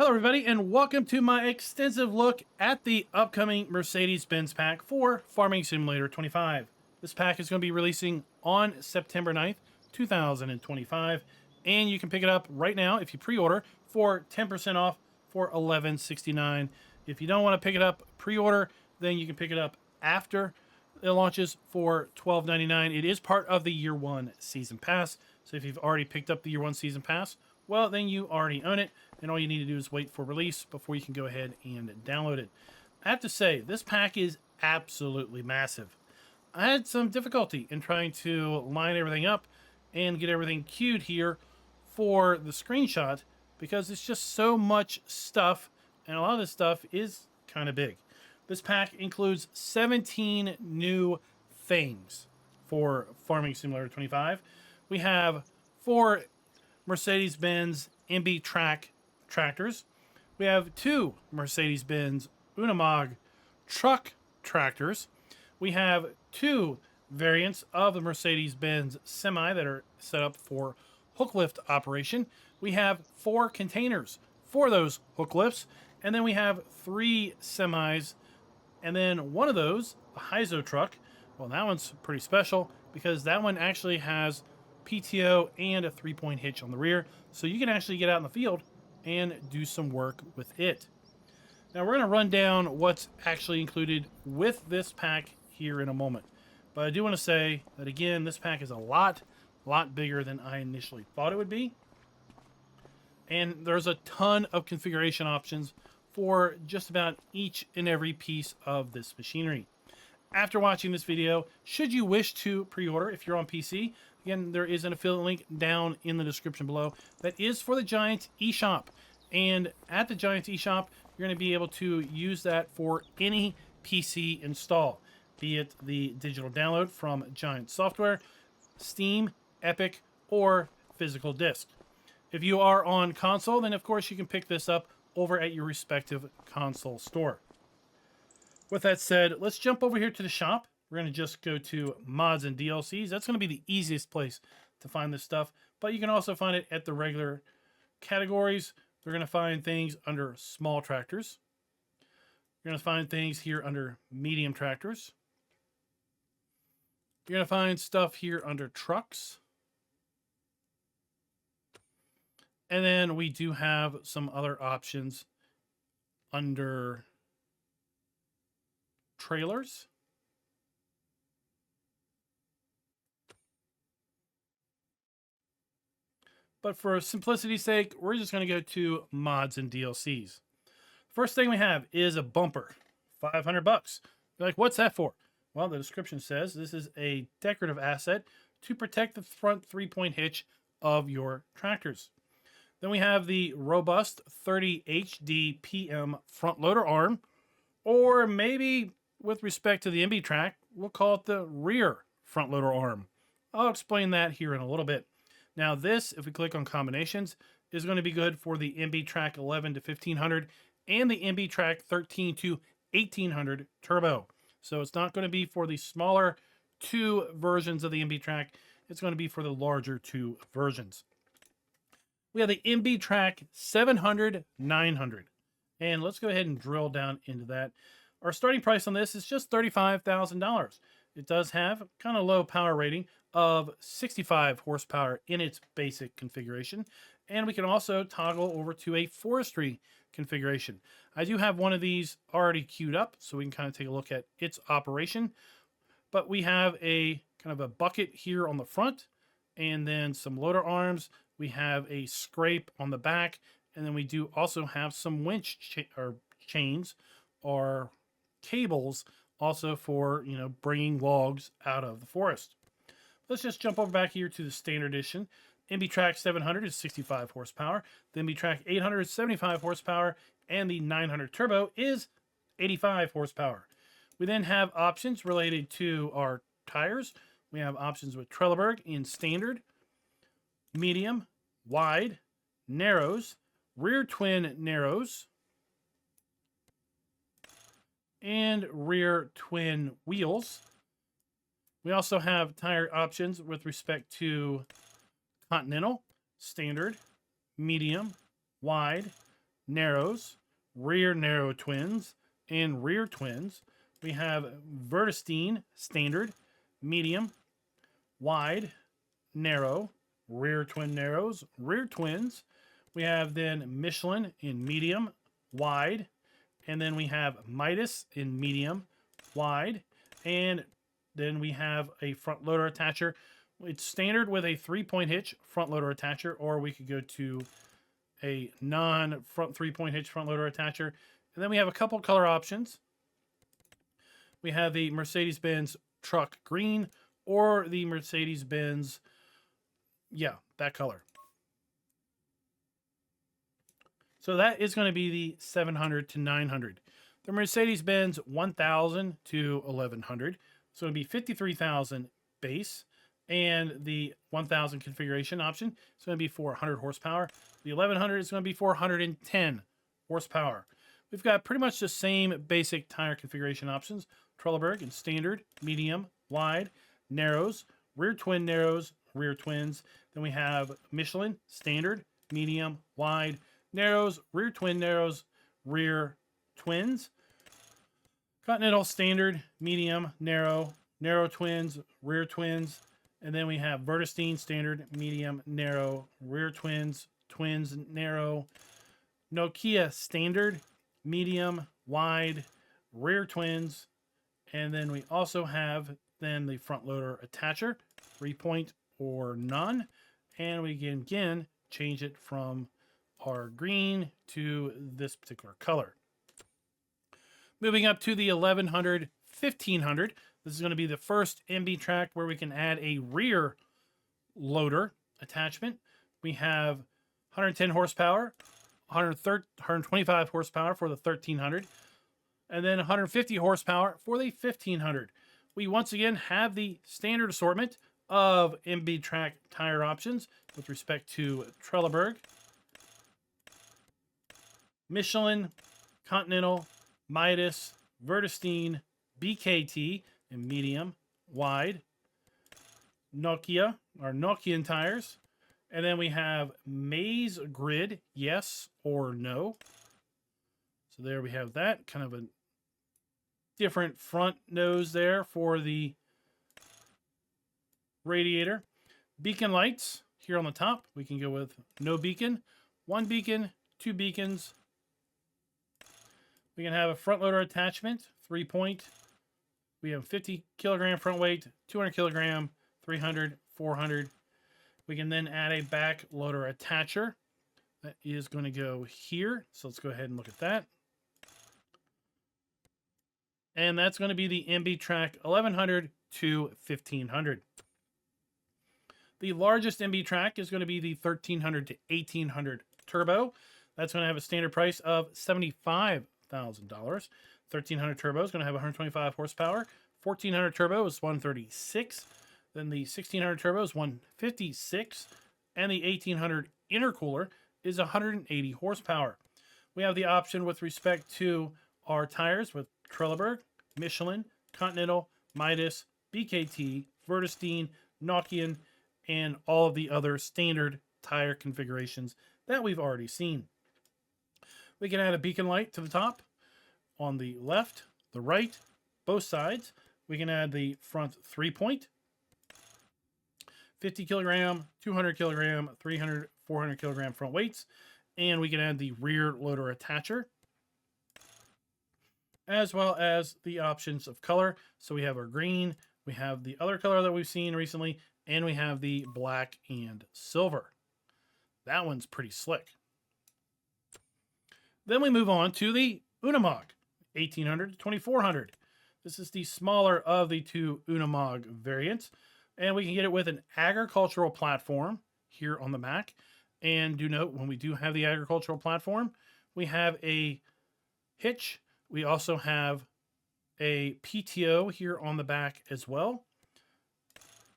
Hello everybody and welcome to my extensive look at the upcoming Mercedes Benz pack for Farming Simulator 25. This pack is going to be releasing on September 9th, 2025, and you can pick it up right now if you pre-order for 10% off for $11.69. If you don't want to pick it up pre-order, then you can pick it up after it launches for $12.99. It is part of the Year 1 Season Pass, so if you've already picked up the Year 1 Season Pass, well, then you already own it, and all you need to do is wait for release before you can go ahead and download it. I have to say, this pack is absolutely massive. I had some difficulty in trying to line everything up and get everything queued here for the screenshot because it's just so much stuff, and a lot of this stuff is kind of big. This pack includes 17 new things for Farming Simulator 25. We have 4 Mercedes Benz MB-trac tractors. We have 2 Mercedes Benz Unimog truck tractors. We have 2 variants of the Mercedes Benz semi that are set up for hook lift operation. We have 4 containers for those hook lifts, and then we have 3 semis, and then one of those, a Hyzo truck. Well, that one's pretty special because that one actually has PTO and a 3-point hitch on the rear, so you can actually get out in the field and do some work with it. Now we're going to run down what's actually included with this pack here in a moment, but I do want to say that again, this pack is a lot bigger than I initially thought it would be, and there's a ton of configuration options for just about each and every piece of this machinery. After watching this video, should you wish to pre-order if you're on PC, again, there is an affiliate link down in the description below that is for the Giant eShop. And at the Giant eShop, you're going to be able to use that for any PC install, be it the digital download from Giant Software, Steam, Epic, or physical disc. If you are on console, then of course you can pick this up over at your respective console store. With that said, let's jump over here to the shop. We're going to just go to mods and DLCs. That's going to be the easiest place to find this stuff, but you can also find it at the regular categories. We're going to find things under small tractors. You're going to find things here under medium tractors. You're going to find stuff here under trucks. And then we do have some other options under trailers. But for simplicity's sake, we're just going to go to mods and DLCs. First thing we have is a bumper, $500. You're like, what's that for? Well, the description says this is a decorative asset to protect the front 3-point hitch of your tractors. Then we have the robust 30 HD PM front loader arm, or maybe with respect to the MB-trac, we'll call it the rear front loader arm. I'll explain that here in a little bit. Now this, if we click on combinations, is going to be good for the MB-trac 11 to 1500 and the MB-trac 13 to 1800 turbo. So it's not going to be for the smaller 2 versions of the MB-trac. It's going to be for the larger 2 versions. We have the MB-trac 700, 900. And let's go ahead and drill down into that. Our starting price on this is just $35,000. It does have kind of low power rating of 65 horsepower in its basic configuration. And we can also toggle over to a forestry configuration. I do have one of these already queued up, so we can kind of take a look at its operation. But we have a kind of a bucket here on the front, and then some loader arms. We have a scrape on the back, and then we do also have some winch chains or cables also for, bringing logs out of the forest. Let's just jump over back here to the standard edition. MB-trac 700 is 65 horsepower. The MB-trac 800 is 75 horsepower, and the 900 turbo is 85 horsepower. We then have options related to our tires. We have options with Trelleborg in standard, medium, wide, narrows, rear twin narrows, and rear twin wheels. We also have tire options with respect to Continental, standard, medium, wide, narrows, rear narrow twins, and rear twins. We have Vertestein standard, medium, wide, narrow, rear twin narrows, rear twins. We have then Michelin in medium, wide, and then we have Midas in medium, wide, and then we have a front loader attacher. It's standard with a 3-point hitch front loader attacher, or we could go to a non-front 3-point hitch front loader attacher. And then we have a couple color options. We have the Mercedes Benz truck green or the Mercedes Benz, yeah, that color. So that is going to be the 700 to 900. The Mercedes Benz 1000 to 1100. So it'll be 53,000 base, and the 1000 configuration option is going to be 400 horsepower. The 1100 is going to be 410 horsepower. We've got pretty much the same basic tire configuration options. Trelleborg in standard, medium, wide, narrows, rear twins. Then we have Michelin, standard, medium, wide, narrows, rear twins, Continental standard, medium, narrow twins, rear twins. And then we have Vertestein standard, medium, narrow, rear twins, narrow. Nokia standard, medium, wide, rear twins. And then we also have then the front loader attacher, 3-point or none. And we can again change it from our green to this particular color. Moving up to the 1100, 1500. This is going to be the first MB-trac where we can add a rear loader attachment. We have 110 horsepower, 125 horsepower for the 1300, and then 150 horsepower for the 1500. We once again have the standard assortment of MB-trac tire options with respect to Trelleborg, Michelin, Continental, Midas, Vertestein, BKT in medium, wide, Nokia, our Nokian tires. And then we have Maze Grid, yes or no. So there we have that. Kind of a different front nose there for the radiator. Beacon lights here on the top. We can go with no beacon, 1 beacon, 2 beacons. We can have a front loader attachment, 3-point. We have 50 kilogram front weight, 200 kilogram, 300, 400. We can then add a back loader attacher. That is going to go here. So let's go ahead and look at that. And that's going to be the MB-trac 1100 to 1500. The largest MB-trac is going to be the 1300 to 1800 turbo. That's going to have a standard price of $75,000. 1300 turbo is going to have 125 horsepower. 1400 turbo is 136. Then the 1600 turbo is 156. And the 1800 intercooler is 180 horsepower. We have the option with respect to our tires with Trelleborg, Michelin, Continental, Midas, BKT, Vertestein, Nokian, and all of the other standard tire configurations that we've already seen. We can add a beacon light to the top, on the left, the right, both sides. We can add the front 3-point, 50 kilogram, 200 kilogram, 300, 400 kilogram front weights. And we can add the rear loader attacher, as well as the options of color. So we have our green, we have the other color that we've seen recently, and we have the black and silver. That one's pretty slick. Then we move on to the Unimog, 1800 to 2400. This is the smaller of the two Unimog variants, and we can get it with an agricultural platform here on the back. And do note, when we do have the agricultural platform, we have a hitch. We also have a PTO here on the back as well.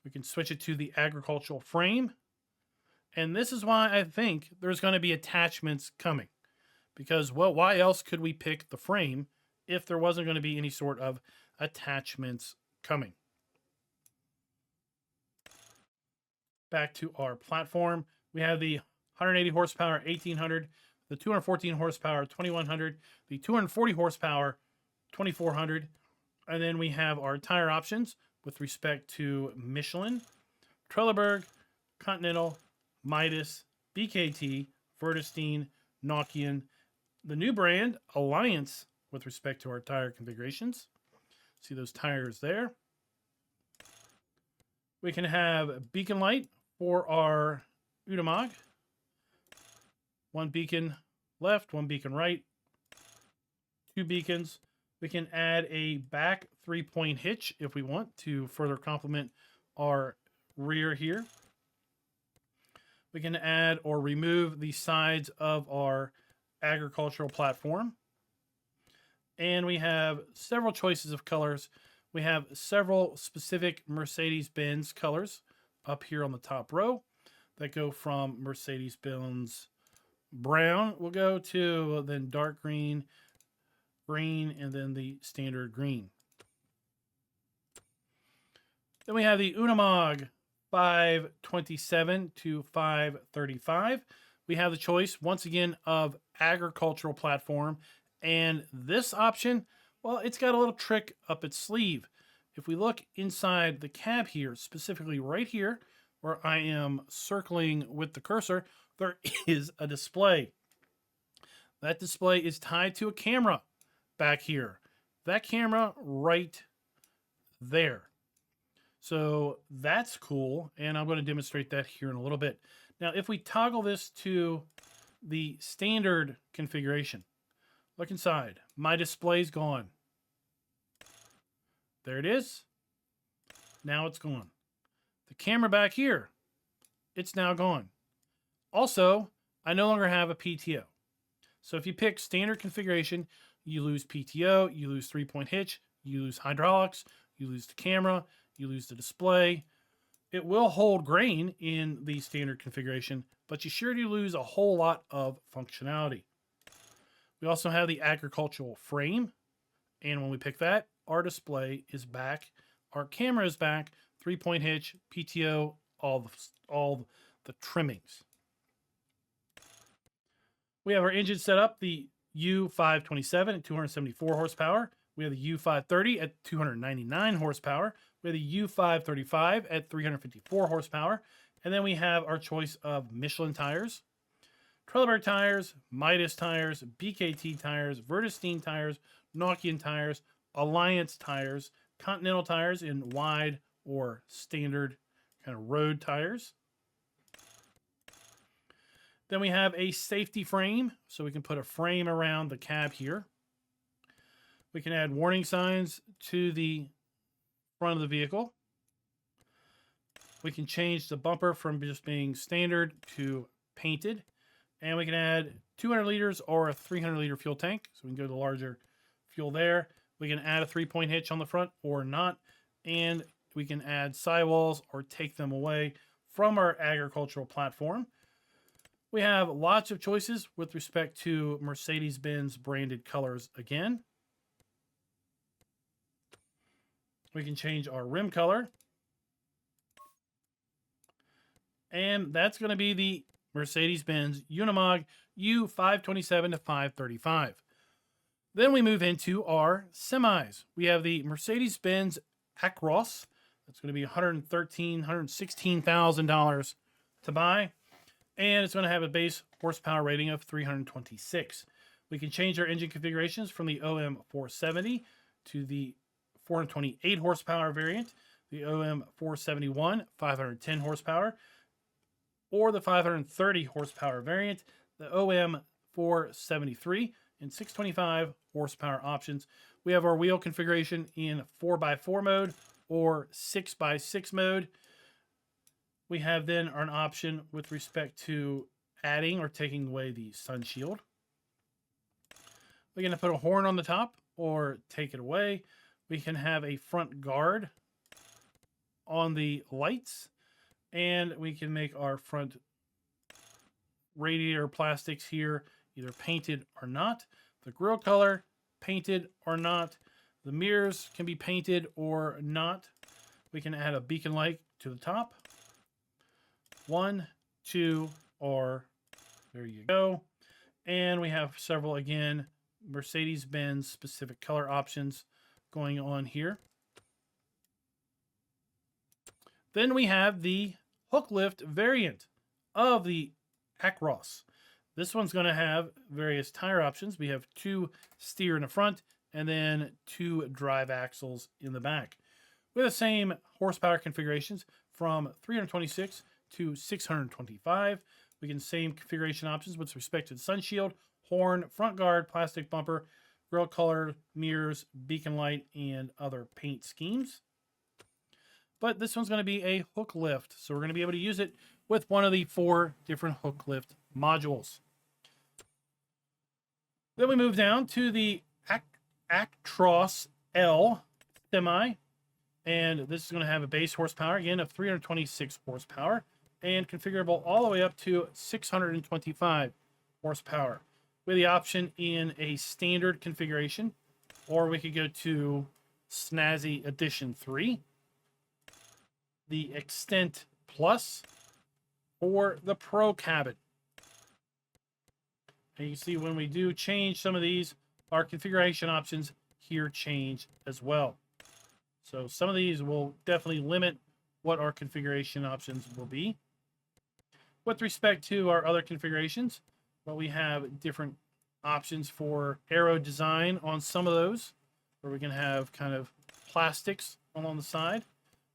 We can switch it to the agricultural frame. And this is why I think there's going to be attachments coming. Because, well, why else could we pick the frame if there wasn't going to be any sort of attachments coming? Back to our platform. We have the 180 horsepower 1800, the 214 horsepower 2100, the 240 horsepower 2400, and then we have our tire options with respect to Michelin, Trelleborg, Continental, Midas, BKT, Vredestein, Nokian, the new brand Alliance with respect to our tire configurations. See those tires there. We can have beacon light for our Utamog. One beacon left, one beacon right, two beacons. We can add a back 3-point hitch if we want to further complement our rear here. We can add or remove the sides of our agricultural platform. And we have several choices of colors. We have several specific Mercedes Benz colors up here on the top row that go from Mercedes Benz brown, we'll go to then dark green, green, and then the standard green. Then we have the Utamog 527 to 535. We have the choice, once again, of agricultural platform. And this option, well, it's got a little trick up its sleeve. If we look inside the cab here, specifically right here, where I am circling with the cursor, there is a display. That display is tied to a camera back here. That camera right there. So that's cool, and I'm going to demonstrate that here in a little bit. Now, if we toggle this to the standard configuration, look inside. My display's gone. There it is. Now it's gone. The camera back here, it's now gone. Also, I no longer have a PTO. So if you pick standard configuration, you lose PTO, you lose 3-point hitch, you lose hydraulics, you lose the camera, you lose the display. It will hold grain in the standard configuration, but you sure do lose a whole lot of functionality. We also have the agricultural frame, and when we pick that, our display is back, our camera is back, 3-point hitch, PTO, all the trimmings. We have our engine set up, the U527 at 274 horsepower. We have the U530 at 299 horsepower. We have the U535 at 354 horsepower. And then we have our choice of Michelin tires, Trelleborg tires, Midas tires, BKT tires, Vredestein tires, Nokian tires, Alliance tires, Continental tires in wide or standard kind of road tires. Then we have a safety frame, so we can put a frame around the cab here. We can add warning signs to the front of the vehicle. We can change the bumper from just being standard to painted. And we can add 200 liters or a 300 liter fuel tank, so we can go to the larger fuel there. We can add a 3-point hitch on the front or not. And we can add sidewalls or take them away from our agricultural platform. We have lots of choices with respect to Mercedes-Benz branded colors again. We can change our rim color. And that's going to be the Mercedes-Benz Unimog U527 to 535. Then we move into our semis. We have the Mercedes-Benz Acros. That's going to be $116,000 to buy. And it's going to have a base horsepower rating of 326. We can change our engine configurations from the OM470 to the 428 horsepower variant, the OM471, 510 horsepower, or the 530 horsepower variant, the OM473, and 625 horsepower options. We have our wheel configuration in 4x4 mode or 6x6 mode. We have then an option with respect to adding or taking away the sun shield. We're going to put a horn on the top or take it away. We can have a front guard on the lights, and we can make our front radiator plastics here either painted or not. The grille color, painted or not. The mirrors can be painted or not. We can add a beacon light to the top. 1, 2, or there you go. And we have several, again, Mercedes Benz specific color options going on here. Then we have the hook lift variant of the Acros. This one's going to have various tire options. We have 2 steer in the front and then 2 drive axles in the back, with the same horsepower configurations from 326 to 625. We can same configuration options with respect to the sun shield, horn, front guard, plastic bumper, grille color, mirrors, beacon light, and other paint schemes. But this one's going to be a hook lift, so we're going to be able to use it with one of the 4 different hook lift modules. Then we move down to the Actros L semi, and this is going to have a base horsepower, again, of 326 horsepower, and configurable all the way up to 625 horsepower, with the option in a standard configuration, or we could go to Snazzy Edition 3, the Extent Plus, or the Pro Cabin. And you see when we do change some of these, our configuration options here change as well. So some of these will definitely limit what our configuration options will be. With respect to our other configurations, well, we have different options for aero design on some of those, where we can have kind of plastics along the side.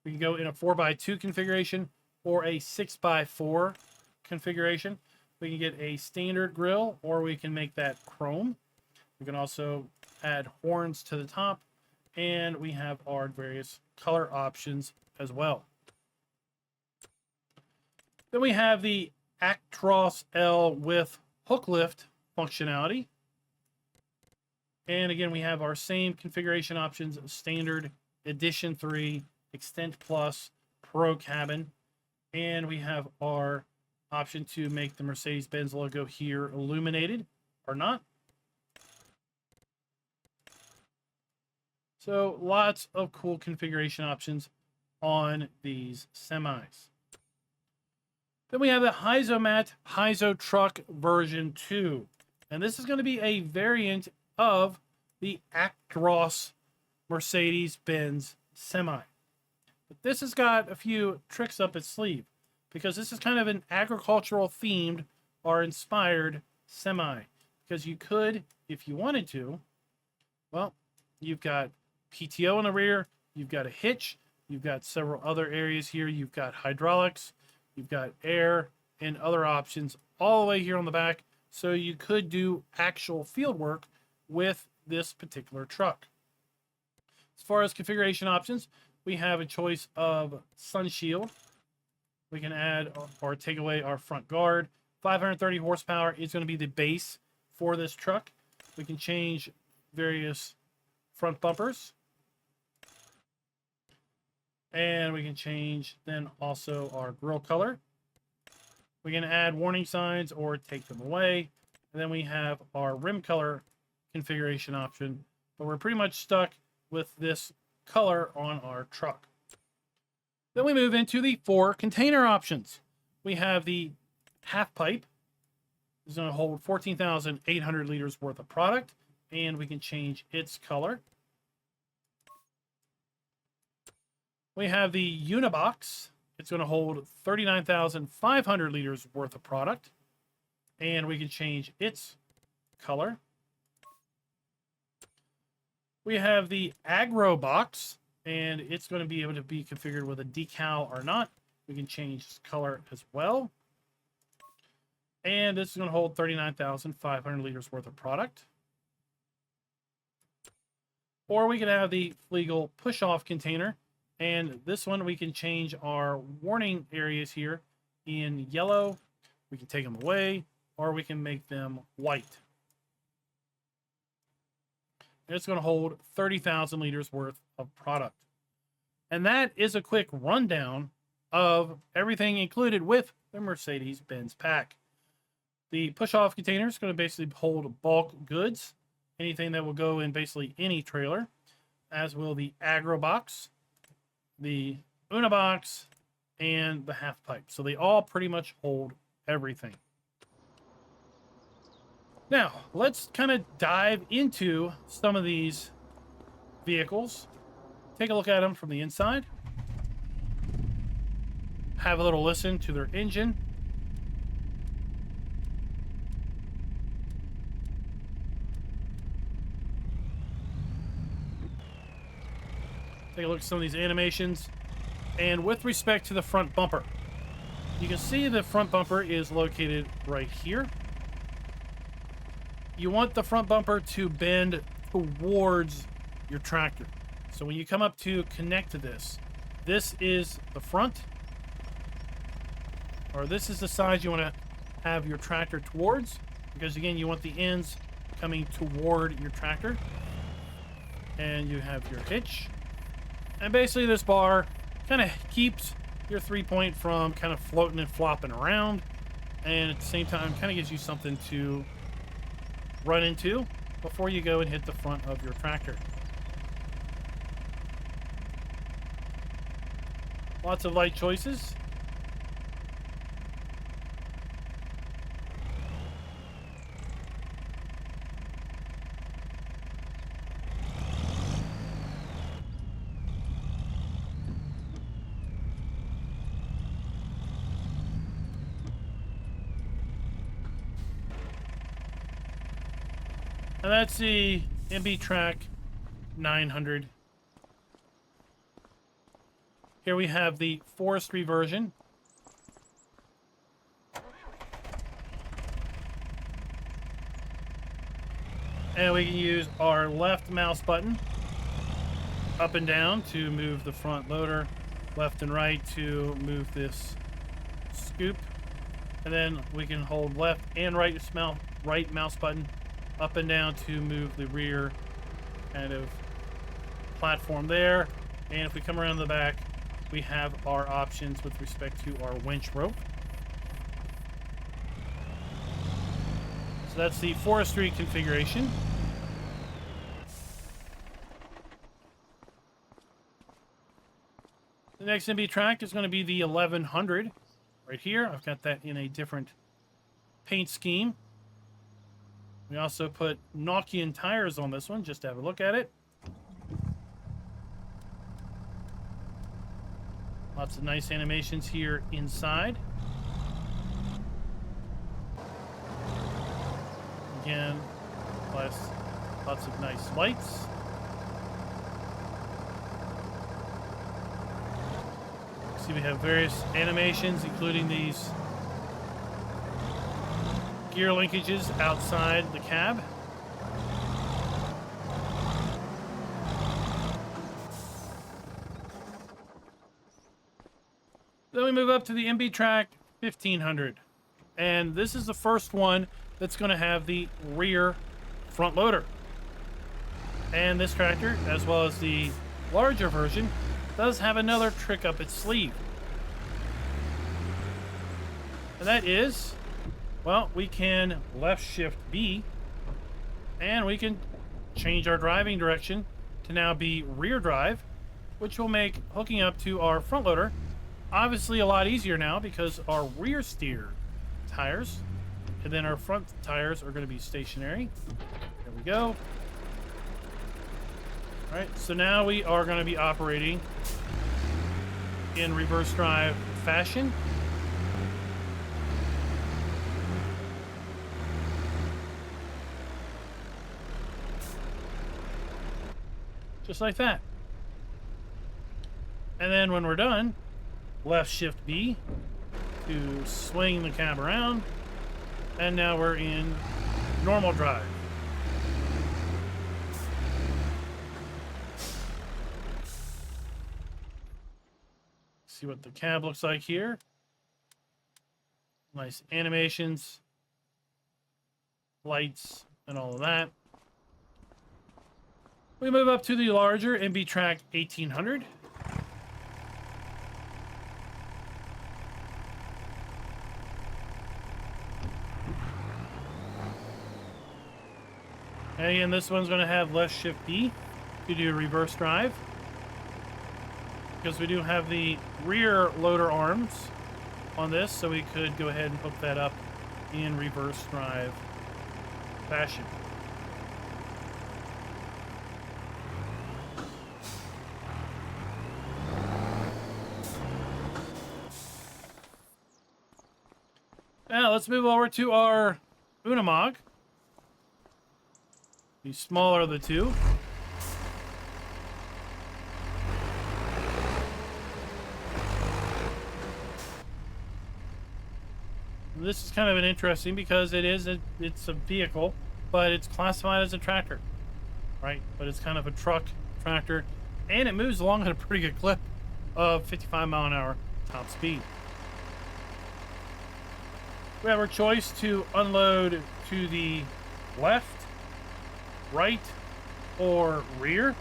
We can go in a 4x2 configuration or a 6x4 configuration. We can get a standard grille, or we can make that chrome. We can also add horns to the top, and we have our various color options as well. Then we have the Actros L with hook lift functionality. And again, we have our same configuration options: Standard, Edition 3, Extent Plus, Pro Cabin. And we have our option to make the Mercedes-Benz logo here illuminated or not. So lots of cool configuration options on these semis. Then we have the Hyzomat Hyzo-Truck version 2. And this is going to be a variant of the Actros Mercedes-Benz semi. But this has got a few tricks up its sleeve, because this is kind of an agricultural themed or inspired semi. Because you could, if you wanted to, well, you've got PTO in the rear, you've got a hitch, you've got several other areas here, you've got hydraulics, you've got air, and other options all the way here on the back. So you could do actual field work with this particular truck. As far as configuration options, we have a choice of sun shield. We can add or take away our front guard. 530 horsepower is going to be the base for this truck. We can change various front bumpers. And we can change then also our grille color. We can add warning signs or take them away. And then we have our rim color configuration option. But we're pretty much stuck with this color on our truck. Then we move into the 4 container options. We have the half pipe. It's going to hold 14,800 liters worth of product, and we can change its color. We have the Unibox. It's going to hold 39,500 liters worth of product, and we can change its color. We have the Agro Box, and it's going to be able to be configured with a decal or not. We can change its color as well. And this is going to hold 39,500 liters worth of product. Or we can have the Flegel push-off container. And this one, we can change our warning areas here in yellow. We can take them away, or we can make them white. And it's going to hold 30,000 liters worth of product. And that is a quick rundown of everything included with the Mercedes Benz pack. The push-off container is going to basically hold bulk goods, anything that will go in basically any trailer, as will the Agro Box, the Unibox, and the half pipe. So they all pretty much hold everything. Now, let's kind of dive into some of these vehicles. Take a look at them from the inside. Have a little listen to their engine. Take a look at some of these animations. And with respect to the front bumper, you can see the front bumper is located right here. You want the front bumper to bend towards your tractor. So when you come up to connect to this is the front, or this is the side you want to have your tractor towards, because again, you want the ends coming toward your tractor. And you have your hitch. And basically this bar kind of keeps your 3-point from kind of floating and flopping around, and at the same time kind of gives you something to run into before you go and hit the front of your tractor. Lots of light choices. And that's the MB-trac 900. Here we have the forestry version. And we can use our left mouse button up and down to move the front loader, left and right to move this scoop. And then we can hold left and right mouse button up and down to move the rear kind of platform there. And if we come around the back, we have our options with respect to our winch rope. So that's the forestry configuration. The next MB-trac is going to be the 1100 right here. I've got that in a different paint scheme. We also put Nokian tires on this one, just to have a look at it. Lots of nice animations here inside. Again, lots of nice lights. See, we have various animations, including these gear linkages outside the cab. Then we move up to the MB-trac 1500. And this is the first one that's going to have the rear front loader. And this tractor, as well as the larger version, does have another trick up its sleeve. And that is, well, we can left shift B, and we can change our driving direction to now be rear drive, which will make hooking up to our front loader obviously a lot easier now, because our rear steer tires and then our front tires are going to be stationary. There we go. All right, so now we are going to be operating in reverse drive fashion. Just like that. And then when we're done, left shift B to swing the cab around. And now we're in normal drive. See what the cab looks like here. Nice animations, lights, and all of that. We move up to the larger MB-trac 1800. And again, this one's going to have left shift B to do reverse drive, because we do have the rear loader arms on this, so we could go ahead and hook that up in reverse drive fashion. Now let's move over to our Unimog. The smaller of the two. This is kind of an interesting because it's a vehicle, but it's classified as a tractor, right? But it's kind of a truck tractor, and it moves along at a pretty good clip of 55 mile an hour top speed. We have our choice to unload to the left, right, or rear.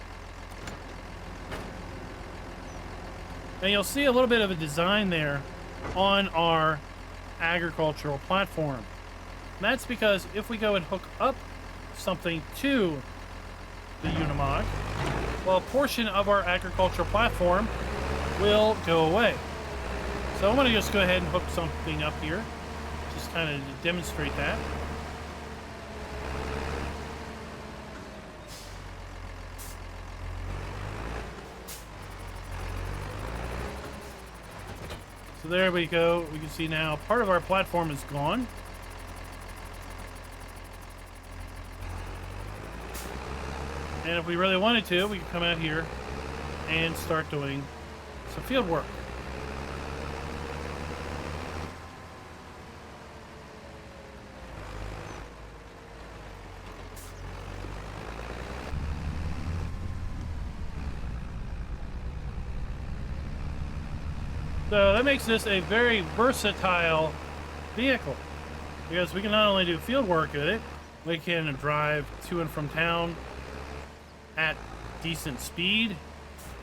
Now you'll see a little bit of a design there on our agricultural platform. And that's because if we go and hook up something to the Unimog, well, a portion of our agricultural platform will go away. So I'm going to just go ahead and hook something up here, just kind of to demonstrate that. So there we go. We can see now part of our platform is gone. And if we really wanted to, we could come out here and start doing some field work. So that makes this a very versatile vehicle, because we can not only do field work with it, we can drive to and from town at decent speed.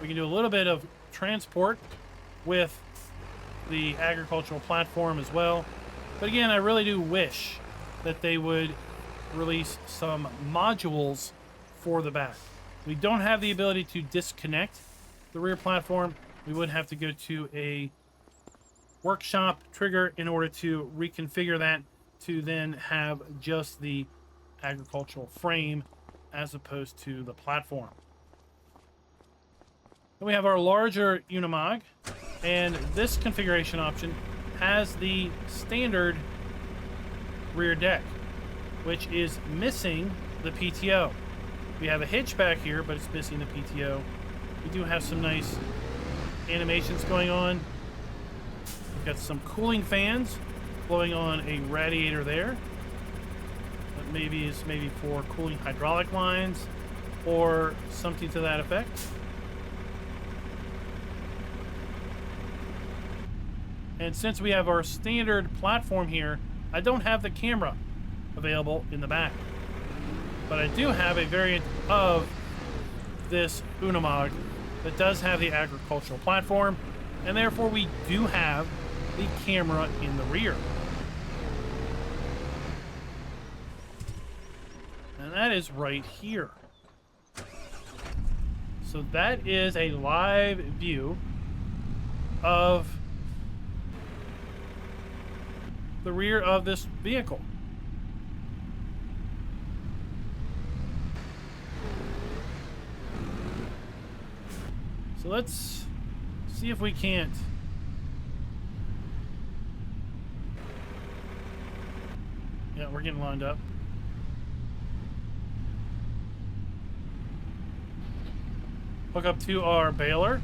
We can do a little bit of transport with the agricultural platform as well. But again, I really do wish that they would release some modules for the back. We don't have the ability to disconnect the rear platform. We would have to go to a workshop trigger in order to reconfigure that to then have just the agricultural frame as opposed to the platform. Then we have our larger Unimog, and this configuration option has the standard rear deck, which is missing the PTO. We have a hitch back here, but it's missing the PTO. We do have some nice animations going on. We've got some cooling fans blowing on a radiator there. That maybe is for cooling hydraulic lines or something to that effect. And since we have our standard platform here, I don't have the camera available in the back. But I do have a variant of this Unimog that does have the agricultural platform, and therefore we do have the camera in the rear. And that is right here. So that is a live view of the rear of this vehicle. So let's see if we can't yeah, we're getting lined up. Hook up to our baler.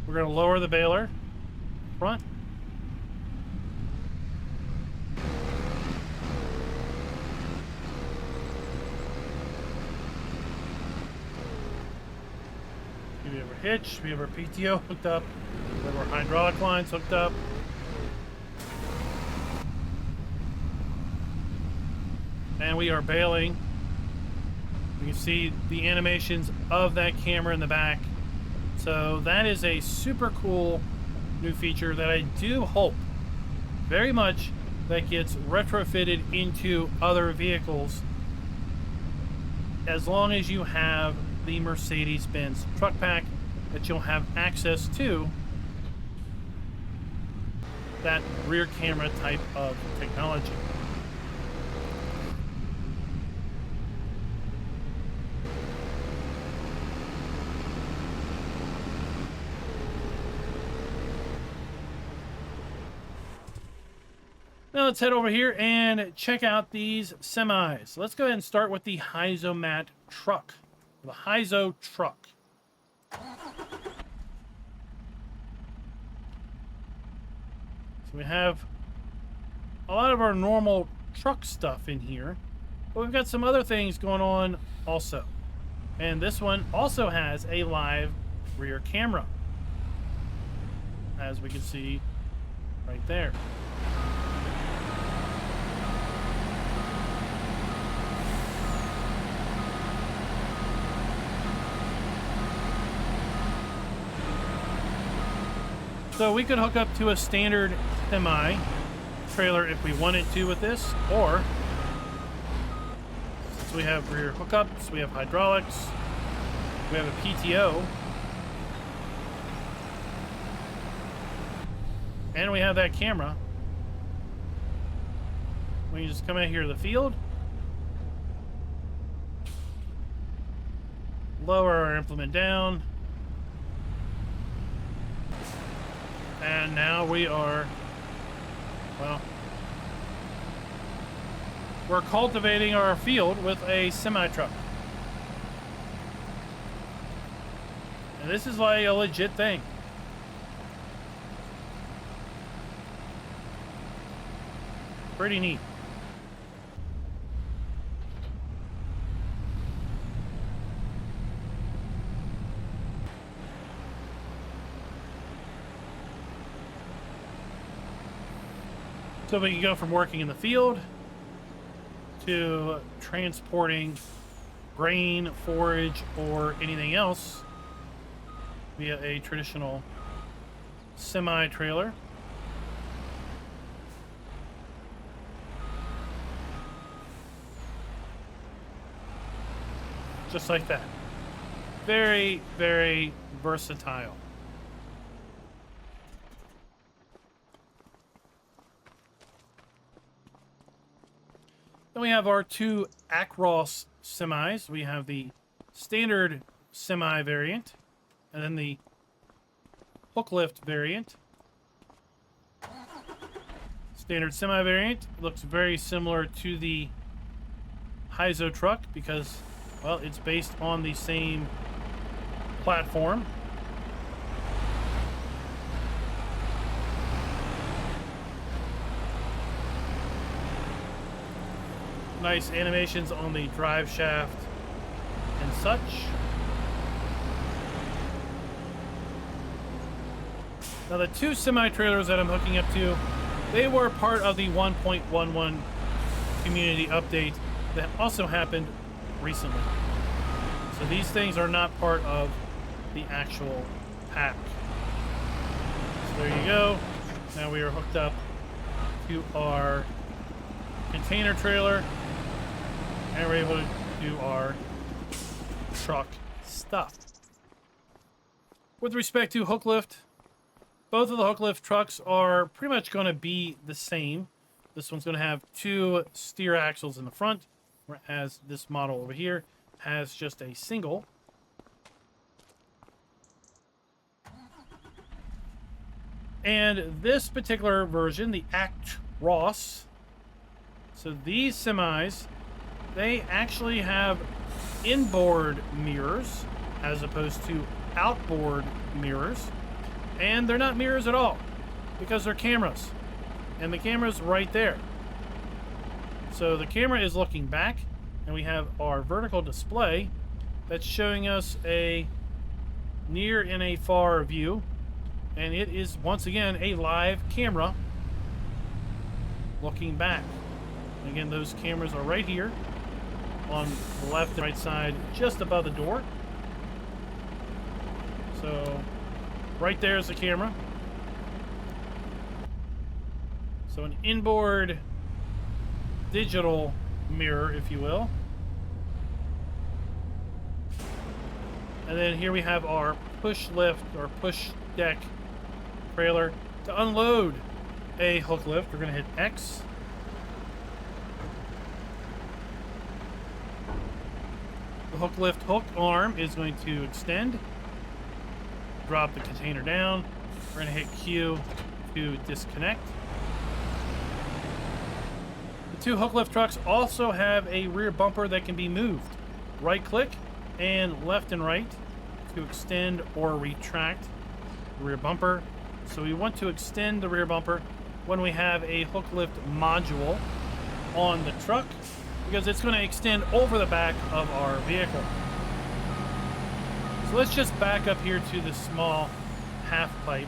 We're going to lower the baler front. We have our hitch, we have our PTO hooked up, we have our hydraulic lines hooked up. And we are baling. You can see the animations of that camera in the back. So that is a super cool new feature that I do hope very much that gets retrofitted into other vehicles, as long as you have the Mercedes Benz truck pack, that you'll have access to that rear camera type of technology. Now let's head over here and check out these semis. Let's go ahead and start with the MB-trac. The MB-trac. So we have a lot of our normal truck stuff in here, but we've got some other things going on also. And this one also has a live rear camera, as we can see right there. So we could hook up to a standard semi trailer if we wanted to with this, or since we have rear hookups, we have hydraulics, we have a PTO, and we have that camera. We can just come out here to the field, lower our implement down, and now we are, well, we're cultivating our field with a semi-truck. And this is like a legit thing. Pretty neat. So we can go from working in the field to transporting grain, forage, or anything else via a traditional semi-trailer. Just like that. Very, very versatile. Then we have our two Acros semis. We have the standard semi variant, and then the hook lift variant. Standard semi variant looks very similar to the MB-trac because, well, it's based on the same platform. Nice animations on the drive shaft and such. Now the two semi-trailers that I'm hooking up to, they were part of the 1.11 community update that also happened recently. So these things are not part of the actual pack. So there you go. Now we are hooked up to our container trailer, and we're able to do our truck stuff. With respect to hook lift, both of the hook lift trucks are pretty much going to be the same. This one's going to have two steer axles in the front, whereas this model over here has just a single. And this particular version, the Acros, so these semis, they actually have inboard mirrors as opposed to outboard mirrors. And they're not mirrors at all because they're cameras. And the camera's right there. So the camera is looking back, and we have our vertical display that's showing us a near and a far view. And it is, once again, a live camera looking back. And again, those cameras are right here on the left and right side, just above the door. So right there is the camera. So an inboard digital mirror, if you will. And then here we have our push lift or push deck trailer to unload a hook lift, we're going to hit X. The hook lift hook arm is going to extend. Drop the container down. We're going to hit Q to disconnect. The two hook lift trucks also have a rear bumper that can be moved. Right click and left and right to extend or retract the rear bumper. So we want to extend the rear bumper when we have a hook lift module on the truck, because it's going to extend over the back of our vehicle. So let's just back up here to the small half pipe.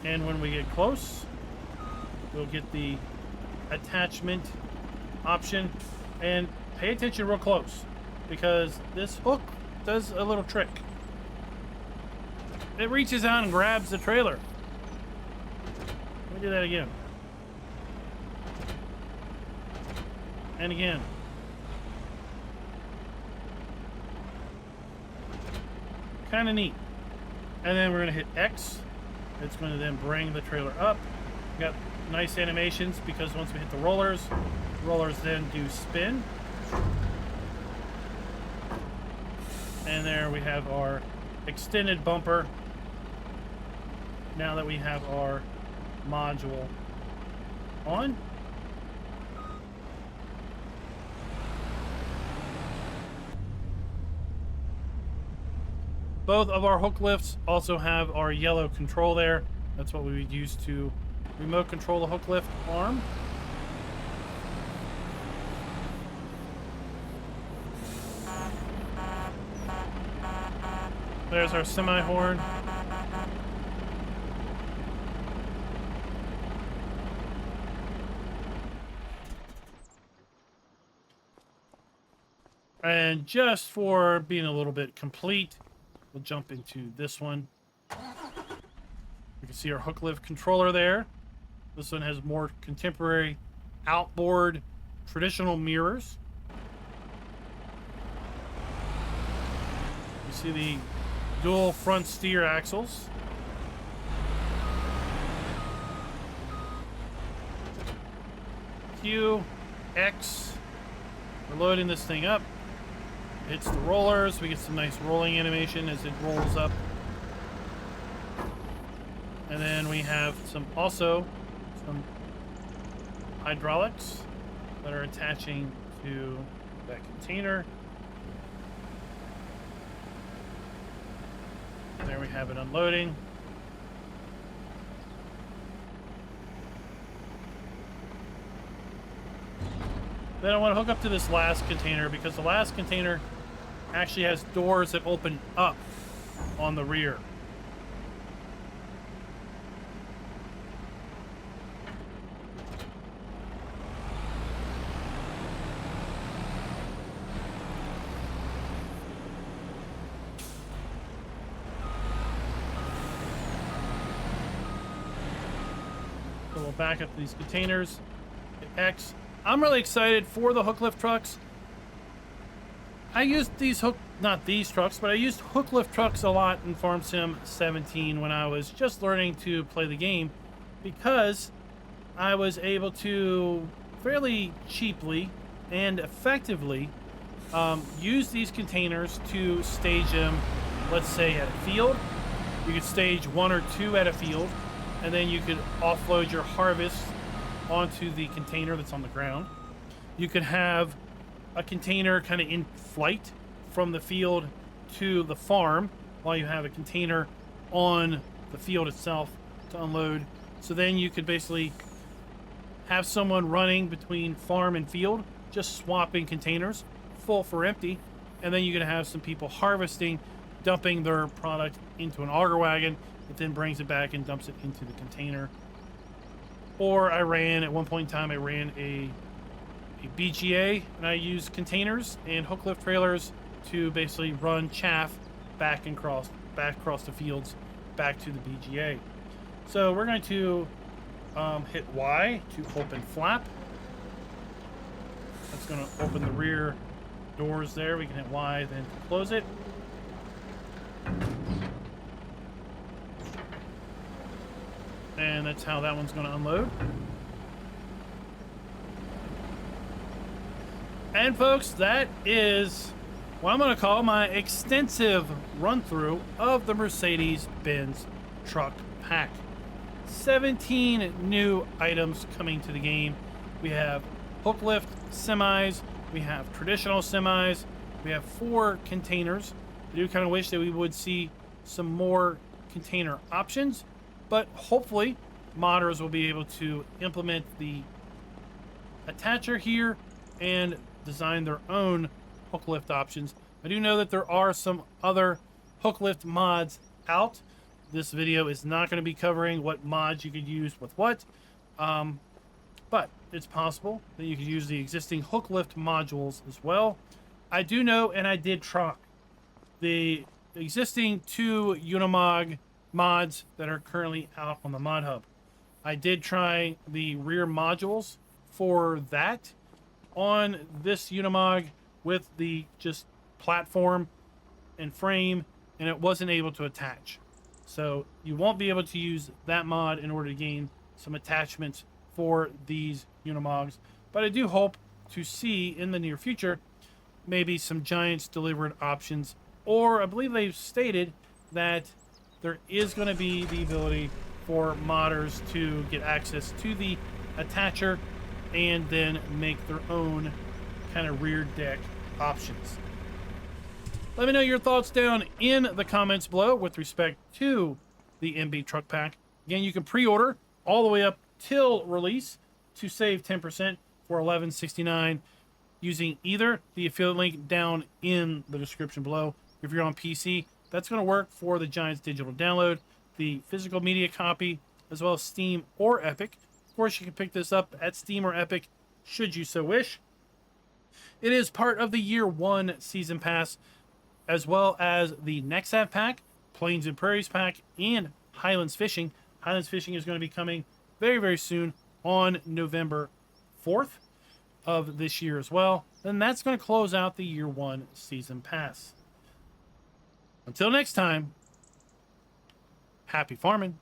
And when we get close, we'll get the attachment option. And pay attention real close, because this hook does a little trick. It reaches out and grabs the trailer. Let me do that again. And again. Kind of neat. And then we're going to hit X. It's going to then bring the trailer up. We got nice animations because once we hit the rollers then do spin. And there we have our extended bumper. Now that we have our module on. Both of our hook lifts also have our yellow control there. That's what we would use to remote control the hook lift arm. There's our semi horn. And just for being a little bit complete, we'll jump into this one. You can see our hook lift controller there. This one has more contemporary outboard traditional mirrors. You see the dual front steer axles. Q, X. We're loading this thing up. Hits the rollers. We get some nice rolling animation as it rolls up. And then we have some hydraulics that are attaching to that container. There we have it unloading. Then I want to hook up to this last container, because the last container actually has doors that open up on the rear. So we'll back up these containers. Hit X. I'm really excited for the hook lift trucks. I used not these trucks, but I used hook lift trucks a lot in Farm Sim 17 when I was just learning to play the game, because I was able to fairly cheaply and effectively use these containers to stage them, let's say at a field. You could stage 1 or 2 at a field, and then you could offload your harvest onto the container that's on the ground. You could have a container kind of in flight from the field to the farm, while you have a container on the field itself to unload. So then you could basically have someone running between farm and field, just swapping containers, full for empty, and then you could have some people harvesting, dumping their product into an auger wagon that then brings it back and dumps it into the container. Or at one point in time, I ran a BGA, and I used containers and hook lift trailers to basically run chaff back across the fields, back to the BGA. So we're going to hit Y to open flap. That's going to open the rear doors there. We can hit Y then to close it. And and that's how that one's going to unload. And folks, that is what I'm going to call my extensive run-through of the Mercedes Benz truck pack. 17 new items coming to the game. We have hook lift semis, we have traditional semis, we have 4 containers. I do kind of wish that we would see some more container options, but hopefully modders will be able to implement the attacher here and design their own hook lift options. I do know that there are some other hook lift mods out. This video is not going to be covering what mods you could use with what, but it's possible that you could use the existing hook lift modules as well. I do know, and I did try the existing 2 Unimog mods that are currently out on the mod hub. I did try the rear modules for that on this Unimog with the just platform and frame, and it wasn't able to attach. So you won't be able to use that mod in order to gain some attachments for these Unimogs. But I do hope to see in the near future maybe some Giants delivered options, or I believe they've stated that there is going to be the ability for modders to get access to the attacher and then make their own kind of rear deck options. Let me know your thoughts down in the comments below with respect to the MB-trac pack. Again, you can pre-order all the way up till release to save 10% for $11.69 using either the affiliate link down in the description below. If you're on PC, that's going to work for the Giants digital download, the physical media copy, as well as Steam or Epic. Of course, you can pick this up at Steam or Epic should you so wish. It is part of the Year 1 Season Pass, as well as the Next Half Pack, Plains and Prairies Pack, and Highlands Fishing. Highlands Fishing is going to be coming very, very soon on November 4th of this year as well. Then that's going to close out the Year 1 Season Pass. Until next time, happy farming.